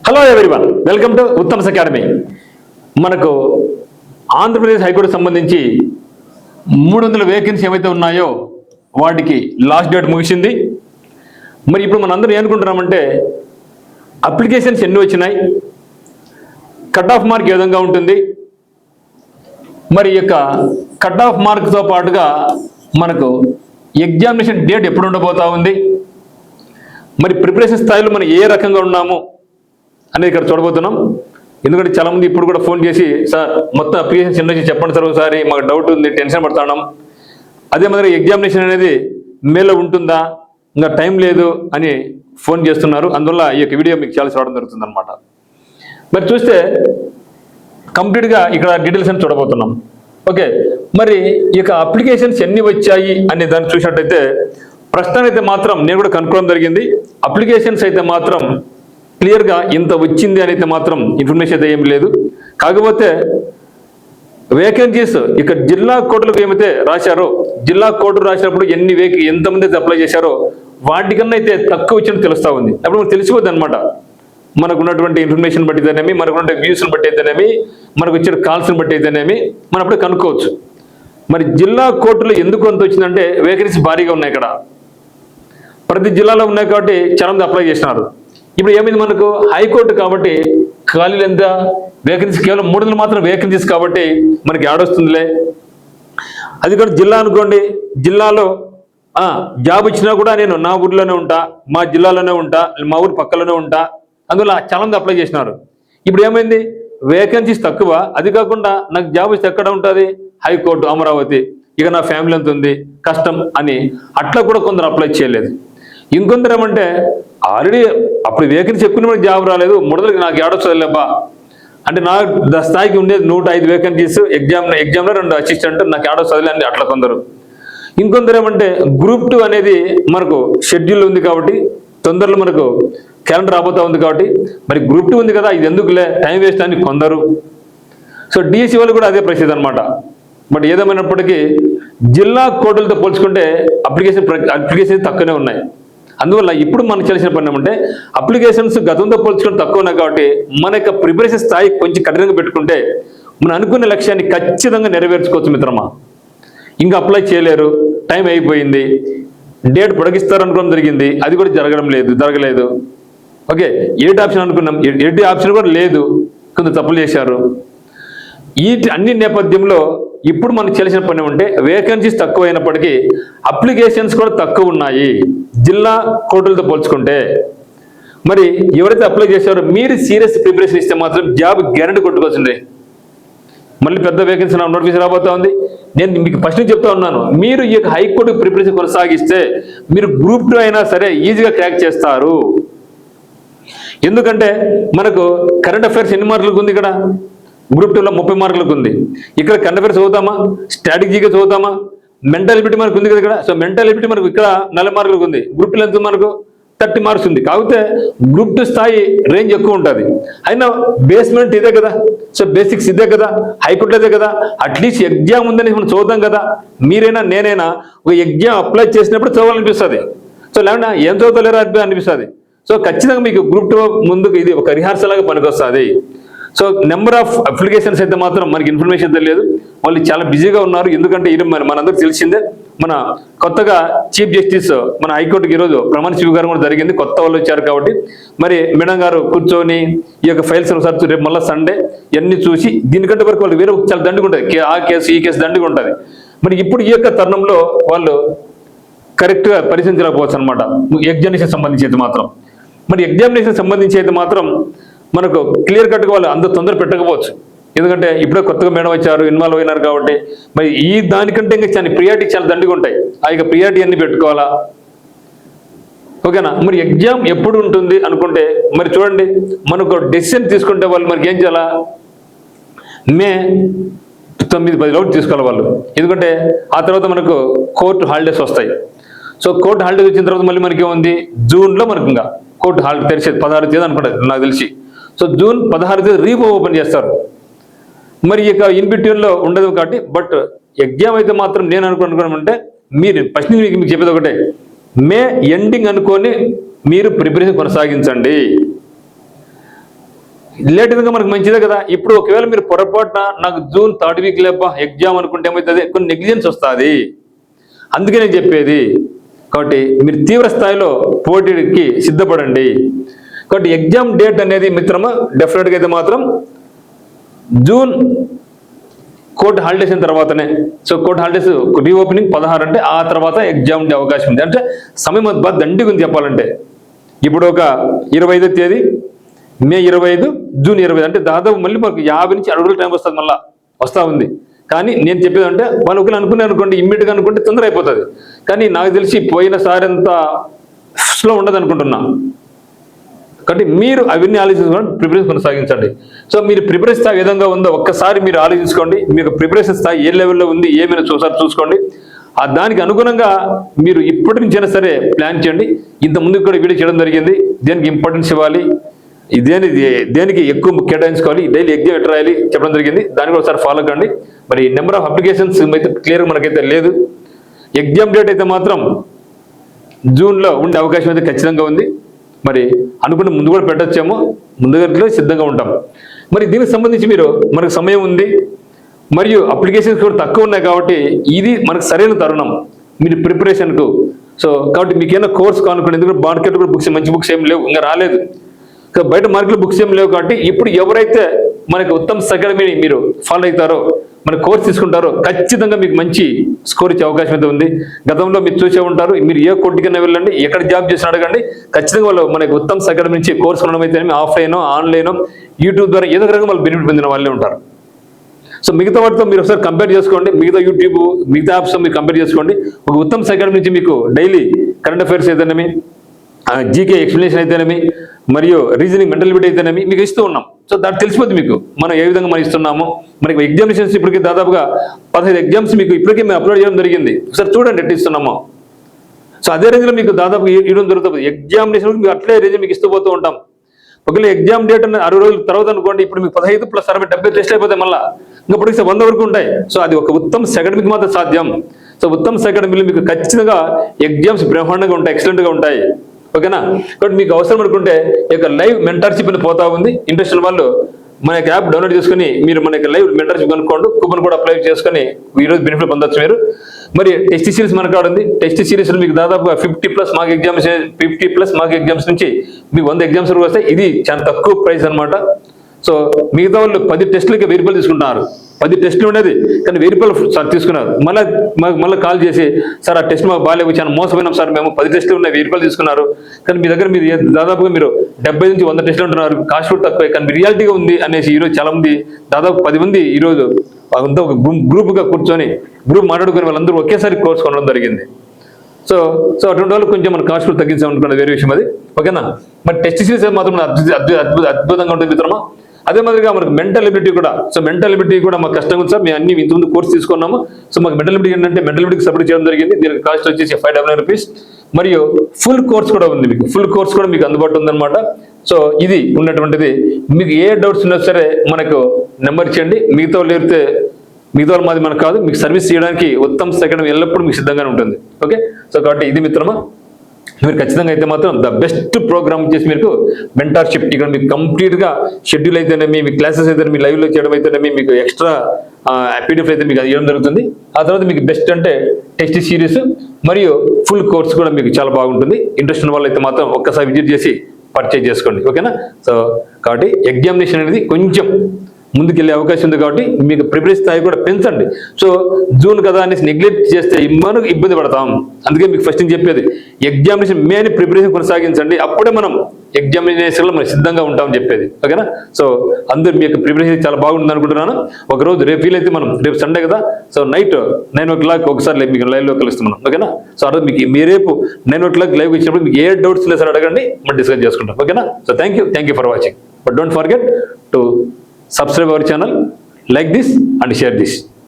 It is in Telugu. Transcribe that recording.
Hello everyone, welcome to Uttam's academy. మనకు ఆంధ్రప్రదేశ్ హైకోర్టు సంబంధించి 300 వేకెన్సీ ఏవైతే ఉన్నాయో వాటికి లాస్ట్ డేట్ ముగిసింది. మరి ఇప్పుడు మనందరం ఏమనుకుంటున్నామంటే అప్లికేషన్స్ ఎన్ని వచ్చినాయి, కట్ ఆఫ్ మార్క్ ఏ విధంగా ఉంటుంది, మరి యొక్క కట్ ఆఫ్ మార్క్తో పాటుగా మనకు ఎగ్జామినేషన్ డేట్ ఎప్పుడు ఉండబోతా ఉంది, మరి ప్రిపరేషన్ స్థాయిలో మనం ఏ రకంగా ఉన్నాము అనేది ఇక్కడ చూడబోతున్నాం. ఎందుకంటే చాలామంది ఇప్పుడు కూడా ఫోన్ చేసి, సార్ మొత్తం అప్లికేషన్స్ ఎన్ని వచ్చి చెప్పండి సార్, ఒకసారి మాకు డౌట్ ఉంది, టెన్షన్ పడుతున్నాం. అదే మాదిరి ఎగ్జామినేషన్ అనేది మేలో ఉంటుందా, ఇంకా టైం లేదు అని ఫోన్ చేస్తున్నారు. అందువల్ల ఈ యొక్క వీడియో మీకు చాలా చూడడం జరుగుతుంది అనమాట. మరి చూస్తే కంప్లీట్గా ఇక్కడ డీటెయిల్స్ అని చూడబోతున్నాం. ఓకే, మరి ఈ యొక్క అప్లికేషన్స్ ఎన్ని వచ్చాయి అనే దాన్ని చూసినట్టయితే ప్రస్తుతానికి అయితే మాత్రం నేను కూడా కనుక్కోవడం జరిగింది. అప్లికేషన్స్ అయితే మాత్రం క్లియర్గా ఇంత వచ్చింది అని అయితే మాత్రం ఇన్ఫర్మేషన్ అయితే ఏం లేదు. కాకపోతే వేకెన్సీస్ ఇక్కడ జిల్లా కోర్టులకు ఏమైతే రాశారో, జిల్లా కోర్టు రాసినప్పుడు ఎంతమంది అయితే అప్లై చేశారో వాటికన్నా అయితే తక్కువ వచ్చినట్టు తెలుస్తూ ఉంది. అప్పుడు మనకు తెలిసిపోద్ది అనమాట. మనకు ఉన్నటువంటి ఇన్ఫర్మేషన్ బట్టి అయితేనేమి, మనకు ఉన్న వ్యూస్ని బట్టి అయితేనేమి, మనకు వచ్చిన కాల్స్ని బట్టి అయితేనేమి మనం అప్పుడే కనుక్కోవచ్చు. మరి జిల్లా కోర్టులో ఎందుకు అంత వచ్చిందంటే వేకెన్సీ భారీగా ఉన్నాయి. ఇక్కడ ప్రతి జిల్లాలో ఉన్నాయి కాబట్టి చాలా మంది అప్లై చేసినారు. ఇప్పుడు ఏమైంది, మనకు హైకోర్టు కాబట్టి ఖాళీలు ఎంత, వేకెన్సీ కేవలం 300 మాత్రం వేకెన్సీస్ కాబట్టి మనకి ఆడొస్తుందిలే. అది కూడా జిల్లా అనుకోండి, జిల్లాలో జాబ్ ఇచ్చినా కూడా నేను నా ఊర్లోనే ఉంటా, మా జిల్లాలోనే ఉంటా, మా ఊరు పక్కలోనే ఉంటా, అందువల్ల చాలా మంది అప్లై చేసినారు. ఇప్పుడు ఏమైంది, వేకెన్సీస్ తక్కువ, అది కాకుండా నాకు జాబ్ ఇస్తే ఎక్కడ ఉంటుంది, హైకోర్టు అమరావతి, ఇక నా ఫ్యామిలీ ఎంత ఉంది, కష్టం అని అట్లా కూడా కొందరు అప్లై చేయలేదు. ఇంకొందరు ఏమంటే ఆల్రెడీ అప్పుడు వేకెన్సీ ఎక్కువ మనకి జాబ్ రాలేదు, మొదలకి నాకు ఏడొచ్చలేబ్బా అంటే నా స్థాయికి ఉండేది 105 వేకెన్సీస్, ఎగ్జామ్లో 2 అసిస్టెంట్, నాకు ఏడొచ్చలే అని అట్లా కొందరు. ఇంకొందరు ఏమంటే గ్రూప్ 2 అనేది మనకు షెడ్యూల్ ఉంది కాబట్టి తొందరలో మనకు క్యాలెండర్ రాబోతా ఉంది కాబట్టి మరి గ్రూప్ 2 ఉంది కదా, ఇది ఎందుకులే టైం వేస్ట్ అని కొందరు. సో డిఎస్సి వాళ్ళు కూడా అదే పరిస్థితి అనమాట. బట్ ఏదేమైనప్పటికీ జిల్లా కోర్టులతో పోల్చుకుంటే అప్లికేషన్ తక్కువనే ఉన్నాయి. అందువల్ల ఇప్పుడు మనం చేయాల్సిన పని ఏమంటే అప్లికేషన్స్ గతంతో పోల్చుకుంటే తక్కువ ఉన్నాయి కాబట్టి మన యొక్క ప్రిపరేషన్ స్థాయి కొంచెం కఠినంగా పెట్టుకుంటే మనం అనుకున్న లక్ష్యాన్ని ఖచ్చితంగా నెరవేర్చుకోవచ్చు మిత్రమా. ఇంకా అప్లై చేయలేరు, టైం అయిపోయింది, డేట్ పొడిగిస్తారు అనుకోవడం జరిగింది, అది కూడా జరగలేదు. ఓకే, ఎడిట్ ఆప్షన్ అనుకున్నాం, ఎడిట్ ఆప్షన్ కూడా లేదు, కొంత తప్పులు చేశారు. ఈ అన్ని నేపథ్యంలో ఇప్పుడు మనం చేయాల్సిన పని ఏమంటే వేకెన్సీస్ తక్కువ అయినప్పటికీ అప్లికేషన్స్ కూడా తక్కువ ఉన్నాయి జిల్లా కోర్టులతో పోల్చుకుంటే. మరి ఎవరైతే అప్లై చేశారో మీరు సీరియస్ ప్రిపరేషన్ ఇస్తే మాత్రం జాబ్ గ్యారెంటీ కొట్టుకోవచ్చుంది. మళ్ళీ పెద్ద వేకెన్సీ నోటిఫికేషన్ రాబోతా ఉంది. నేను మీకు ఫస్ట్ చెప్తా ఉన్నాను, మీరు ఈ యొక్క హైకోర్టు ప్రిపరేషన్ కొనసాగిస్తే మీరు గ్రూప్ 2 అయినా సరే ఈజీగా క్రాక్ చేస్తారు. ఎందుకంటే మనకు కరెంట్ అఫైర్స్ ఎన్ని మార్కులకు ఉంది, ఇక్కడ గ్రూప్ 2లో 30 మార్కులకు ఉంది. ఇక్కడ కరెంట్ అఫైర్స్ చదువుతామా, స్ట్రాటజీగా చదువుతామా, మెంటల్ ఎబిలిటీ మనకు ఉంది కదా ఇక్కడ. సో మెంటల్ ఎబిలిటీ మనకు ఇక్కడ 40 మార్కులకు ఉంది, గ్రూప్ 2 ఎంత మనకు 30 మార్క్స్ ఉంది. కాకపోతే గ్రూప్ 2 స్థాయి రేంజ్ ఎక్కువ ఉంటుంది. అయినా బేస్మెంట్ ఇదే కదా, సో బేసిక్స్ ఇదే కదా, హైకోర్టు ఇదే కదా, అట్లీస్ట్ ఎగ్జామ్ ఉందని మనం చదువుతాం కదా. మీరైనా నేనైనా ఒక ఎగ్జామ్ అప్లై చేసినప్పుడు చదవాలనిపిస్తుంది. సో లేకుండా ఏం చదువుతలేరా అనిపిస్తుంది. సో ఖచ్చితంగా మీకు గ్రూప్ 2 ముందుకు ఇది ఒక రిహార్సల్ లాగా పనికొస్తుంది. సో నెంబర్ ఆఫ్ అప్లికేషన్స్ అయితే మాత్రం మనకి ఇన్ఫర్మేషన్ తెలియదు, వాళ్ళు చాలా బిజీగా ఉన్నారు. ఎందుకంటే ఇది మనందరికీ తెలిసిందే, మన కొత్తగా చీఫ్ జస్టిస్ మన హైకోర్టుకి ఈరోజు ప్రమాణ స్వీకారం కూడా జరిగింది. కొత్త వాళ్ళు వచ్చారు కాబట్టి మరి మేడం గారు కూర్చొని ఈ యొక్క ఫైల్స్ సర్చ్ రేపు మళ్ళీ సండే ఇవన్నీ చూసి దీనికంటే వరకు వాళ్ళు వేరే చాలా దండుగా ఉంటుంది, ఆ కేసు ఈ కేసు దండుగా ఉంటుంది. మరి ఇప్పుడు ఈ యొక్క తరుణంలో వాళ్ళు కరెక్ట్గా పరిశీలించలేకపోవచ్చు అనమాట ఎగ్జామినేషన్ సంబంధించి అయితే మాత్రం. మరి ఎగ్జామినేషన్ సంబంధించి అయితే మాత్రం మనకు క్లియర్ కట్గా వాళ్ళు అంత తొందర పెట్టకపోవచ్చు. ఎందుకంటే ఇప్పుడే కొత్తగా మేడం వచ్చారు, ఇన్వాల్వ్ అయినారు కాబట్టి మరి ఈ దానికంటే ఇంకా చాలా ప్రియారిటీ చాలా దండిగా ఉంటాయి. ఆ యొక్క ప్రియారిటీ అన్ని పెట్టుకోవాలా. ఓకేనా, మరి ఎగ్జామ్ ఎప్పుడు ఉంటుంది అనుకుంటే మరి చూడండి, మనకు డెసిషన్ తీసుకుంటే వాళ్ళు మనకి ఏం చేయాలా, మే 9-10 రోజులు తీసుకోవాలి వాళ్ళు. ఎందుకంటే ఆ తర్వాత మనకు కోర్టు హాలిడేస్ వస్తాయి. సో కోర్టు హాలిడేస్ వచ్చిన తర్వాత మళ్ళీ మనకి ఏముంది, జూన్లో మనకు ఇంకా కోర్టు హాలిడే తెరిచేది 16వ తేదీ అనుకుంటుంది నాకు తెలిసి. సో జూన్ 16వ తేదీ ఓపెన్ చేస్తారు. మరి ఇక ఇన్ బిట్వీన్లో ఉండదు కాబట్టి, బట్ ఎగ్జామ్ అయితే మాత్రం నేను అనుకున్నామంటే మీరు ఫస్ట్ మీకు చెప్పేది ఒకటే, మే ఎండింగ్ అనుకొని మీరు ప్రిపరేషన్ కొనసాగించండి. లేట్ ఇంకా మనకు మంచిదే కదా. ఇప్పుడు ఒకవేళ మీరు పొరపాటున నాకు జూన్ 3rd వీక్ లేపా ఎగ్జామ్ అనుకుంటే ఏమవుతుంది, కొన్ని నెగ్లిజెన్స్ వస్తుంది. అందుకే నేను చెప్పేది. కాబట్టి మీరు తీవ్ర స్థాయిలో పోటీకి సిద్ధపడండి. కాబట్టి ఎగ్జామ్ డేట్ అనేది మిత్రమా డెఫినెట్గా అయితే మాత్రం జూన్ కోర్టు హాలిడేస్ అయిన తర్వాతనే. సో కోర్టు హాలిడేస్ రీఓపెనింగ్ 16 అంటే ఆ తర్వాత ఎగ్జామ్ ఉండే అవకాశం ఉంది. అంటే సమయం దండిగా ఉంది చెప్పాలంటే. ఇప్పుడు ఒక 25వ తేదీ మే 25, జూన్ 25 అంటే దాదాపు మళ్ళీ మనకు 50 నుంచి 60 రోజులు టైం వస్తుంది, మళ్ళీ వస్తూ ఉంది. కానీ నేను చెప్పేది అంటే వాళ్ళు ఒకరు అనుకున్నాను అనుకోండి, ఇమ్మీడియట్గా అనుకుంటే తొందర అయిపోతుంది. కానీ నాకు తెలిసి పోయినసారి అంత స్లో ఉండదు అనుకుంటున్నా. కాబట్టి మీరు అవన్నీ ఆలోచించుకోండి, ప్రిపరేషన్ కొనసాగించండి. సో మీరు ప్రిపరేషన్ స్థాయి ఏ విధంగా ఉందో ఒక్కసారి మీరు ఆలోచించుకోండి. మీకు ప్రిపరేషన్ స్థాయి ఏ లెవెల్లో ఉంది ఏమైనా చూసుకోండి. ఆ దానికి అనుగుణంగా మీరు ఇప్పటి నుంచైనా సరే ప్లాన్ చేయండి. ఇంత ముందుకు కూడా వీడియో చేయడం జరిగింది. దేనికి ఇంపార్టెన్స్ ఇవ్వాలి, దేనికి ఎక్కువ కేటాయించుకోవాలి, డైలీ ఎగ్జామ్ ఎట్లా రాయాలి చెప్పడం జరిగింది. దాన్ని కూడా ఒకసారి ఫాలో కండి. మరి నెంబర్ ఆఫ్ అప్లికేషన్స్ అయితే క్లియర్గా మనకైతే లేదు. ఎగ్జామ్ డేట్ అయితే మాత్రం జూన్లో ఉండే అవకాశం అయితే ఖచ్చితంగా ఉంది. మరి అనుకుంటే ముందు కూడా పెట్టచ్చేమో, ముందుగా సిద్ధంగా ఉంటాం. మరి దీనికి సంబంధించి మనకు సమయం ఉంది, మరియు అప్లికేషన్స్ కూడా తక్కువ ఉన్నాయి. కాబట్టి ఇది మనకు సరైన తరుణం మీరు ప్రిపరేషన్కు. సో కాబట్టి మీకు ఏమైనా కోర్స్ కానుకోండి. ఎందుకంటే మార్కెట్ కూడా బుక్స్ మంచి బుక్స్ ఏం లేవు, ఇంకా రాలేదు. బయట మార్కెట్లో బుక్స్ ఏం లేవు. కాబట్టి ఇప్పుడు ఎవరైతే మనకి ఉత్తమ్ అకాడమీని మీరు ఫాలో అవుతారో, మన కోర్స్ తీసుకుంటారో ఖచ్చితంగా మీకు మంచి స్కోర్ ఇచ్చే అవకాశం అయితే ఉంది. గతంలో మీరు చూసే ఉంటారు. మీరు ఏ కోర్టుకైనా వెళ్ళండి, ఎక్కడ జాబ్ చేసిన అడగండి, ఖచ్చితంగా వాళ్ళు మనకి ఉత్తమ్ అకాడమీ నుంచి కోర్స్ కొనడం అయితే ఆఫ్లైన్ ఆన్లైన్ యూట్యూబ్ ద్వారా ఏదో రకంగా వాళ్ళు బెనిఫిట్ పొందిన వాళ్ళే ఉంటారు. సో మిగతా వాటితో మీరు ఒకసారి కంపేర్ చేసుకోండి. మిగతా యూట్యూబ్ మిగతా యాప్స్తో మీరు కంపేర్ చేసుకోండి. ఒక ఉత్తమ్ అకాడమీ నుంచి మీకు డైలీ కరెంట్ అఫైర్స్ అయితేనేమి, జీకే ఎక్స్ప్లెనేషన్ అయితేనేమి, మరియు రీజనింగ్ మెంటలిటీ అయితేనేమి మీకు ఇస్తూ ఉన్నాం. సో దానికి తెలిసిపోద్ది మీకు మనం ఏ విధంగా మనం ఇస్తున్నాము. మనకి ఎగ్జామినేషన్స్ ఇప్పటికీ దాదాపుగా 15 ఎగ్జామ్స్ మీకు ఇప్పటికే మేము అప్లోడ్ చేయడం జరిగింది. ఒకసారి చూడండి ఎట్లా ఇస్తున్నామో. సో అదే రేంజ్లో మీకు దాదాపు ఇవ్వడం జరుగుతుంది. ఎగ్జామినేషన్ మీకు అట్లే రేంజ్ మీకు ఇస్తూ పోతూ ఉంటాం. ఒకవేళ ఎగ్జామ్ డేట్ 60 రోజుల తర్వాత అనుకోండి, ఇప్పుడు మీకు 15 + 60 70 టెస్ట్ అయిపోతాయి. మళ్ళీ ఇంకప్పుడు 100 వరకు ఉంటాయి. సో అది ఒక ఉత్తమ్ అకాడమీకి మాత్రం సాధ్యం. సో ఉత్తమ్ అకాడమీలో మీకు ఖచ్చితంగా ఎగ్జామ్స్ బ్రహ్మాండంగా ఉంటాయి, ఎక్సలెంట్గా ఉంటాయి. ఓకేనా. కాబట్టి మీకు అవసరం అనుకుంటే ఇక లైవ్ మెంటర్షిప్ అని పోతా ఉంది. ఇంట్రెస్ట్ ఉన్న వాళ్ళు మన యొక్క యాప్ డౌన్లోడ్ చేసుకుని మీరు మన యొక్క లైవ్ మెంటర్షిప్ కనుక్కోండి. కూపన్ కూడా అప్లై చేసుకుని ఈరోజు బెనిఫిట్ పొందొచ్చు మీరు. మరి టెస్ట్ సిరీస్ మనకు ఉంది. టెస్ట్ సిరీస్లో మీకు దాదాపుగా 50+ మార్క్ ఎగ్జామ్స్ నుంచి మీకు 100 ఎగ్జామ్స్ వరకు వస్తాయి. ఇది చాలా తక్కువ ప్రైస్ అనమాట. సో మిగతా వాళ్ళు 10 టెస్టులకి 1000 రూపాయలు తీసుకుంటున్నారు. 10 టెస్టులు ఉండేది కానీ 1000 రూపాయలు సార్ తీసుకున్నారు. మళ్ళీ కాల్ చేసి సార్ ఆ టెస్ట్ మాకు బాగాలేవు, చాలా మోసపోయినాం సార్, మేము 10 టెస్టులు ఉన్నాయి 1000 రూపాయలు తీసుకున్నారు. కానీ మీ దగ్గర మీరు దాదాపుగా మీరు 70 నుంచి 100 టెస్టులు ఉంటున్నారు, కాస్ట్ కూడా తక్కువే కానీ రియాలిటీగా ఉంది అనేసి ఈరోజు చాలా మంది దాదాపు 10 మంది ఈరోజు అంతా ఒక గ్రూప్గా కూర్చొని మాట్లాడుకుని వాళ్ళందరూ ఒకేసారి కోర్స్ కొనడం జరిగింది. సో అటువంటి వాళ్ళు కొంచెం మన కాస్ట్ కూడా తగ్గించామనుకున్న వేరే విషయం అది. ఓకేనా. మరి టెస్ట్ సిరీస్ మాత్రం అద్భుతంగా ఉంటుంది మిత్రమా. అదే మాదిరిగా మనకు మెంటల్ ఎబిలిటీ కూడా. సో మెంటల్ ఎబిలిటీ కూడా మాకు కష్టంగా ఉంది సార్, మేము అన్ని ఇంతకుముందు కోర్స్ తీసుకున్నాము. సో మాకు మెంటల్ ఎబిలిటీ ఏంటంటే మెంటల్ ఎబిలిటీకి సపోర్ట్ చేయడం జరిగింది. దీనికి కాస్ట్ వచ్చేసి 599 రూపీస్. మరియు ఫుల్ కోర్స్ కూడా ఉంది. మీకు ఫుల్ కోర్స్ కూడా మీకు అందుబాటులో ఉందన్నమాట. సో ఇది ఉన్నటువంటిది. మీకు ఏ డౌట్స్ ఉన్నా సరే మనకు నెంబర్ ఇచ్చేయండి. మిగతా వాళ్ళు మాది మనకు కాదు, మీకు సర్వీస్ చేయడానికి ఉత్తమ్ అకాడమీ ఎల్లప్పుడూ మీకు సిద్ధంగానే ఉంటుంది. ఓకే. సో కాబట్టి ఇది మిత్రమా, మీరు ఖచ్చితంగా అయితే మాత్రం ద బెస్ట్ ప్రోగ్రామ్ చేసి మీకు మెంటార్షిప్ ఇక్కడ మీకు కంప్లీట్గా షెడ్యూల్ అయితేనేమి, మీ క్లాసెస్ అయితే మీ లైవ్లో చేయడం అయితేనేమి, మీకు ఎక్స్ట్రా పీడిఎఫ్ అయితే మీకు ఇవ్వడం జరుగుతుంది. ఆ తర్వాత మీకు బెస్ట్ అంటే టెస్ట్ సిరీస్ మరియు ఫుల్ కోర్స్ కూడా మీకు చాలా బాగుంటుంది. ఇంట్రెస్ట్ ఉన్న వాళ్ళు అయితే మాత్రం ఒక్కసారి విజిట్ చేసి పర్చేజ్ చేసుకోండి. ఓకేనా. సో కాబట్టి ఎగ్జామినేషన్ అనేది కొంచెం ముందుకెళ్ళే అవకాశం ఉంది. కాబట్టి మీకు ప్రిపరేషన్ స్థాయి కూడా పెంచండి. సో జూన్ కదా అనేసి నెగ్లెక్ట్ చేస్తే మనకు ఇబ్బంది పడతాం. అందుకే మీకు ఫస్ట్ నేను చెప్పేది ఎగ్జామినేషన్ మే అని ప్రిపరేషన్ కొనసాగించండి. అప్పుడే మనం ఎగ్జామినేషన్లో మనం సిద్ధంగా ఉంటామని చెప్పేది. ఓకేనా. సో అందరూ మీ యొక్క ప్రిపరేషన్ చాలా బాగుంటుంది అనుకుంటున్నాను. ఒకరోజు రేపు వీలైతే మనం రేపు సండే కదా, సో నైట్ 9 o'clock ఒకసారి మీకు లైవ్లో కలుస్తున్నాం. ఓకేనా. సో అర్థం మీకు మీ రేపు 9 o'clock లైవ్ ఇచ్చినప్పుడు మీకు ఏ డౌట్స్ లేదు సార్ అడగండి, మనం డిస్కస్ చేసుకుంటాం. ఓకేనా. So thank you for watching. But don't forget to subscribe our channel, like this and share this.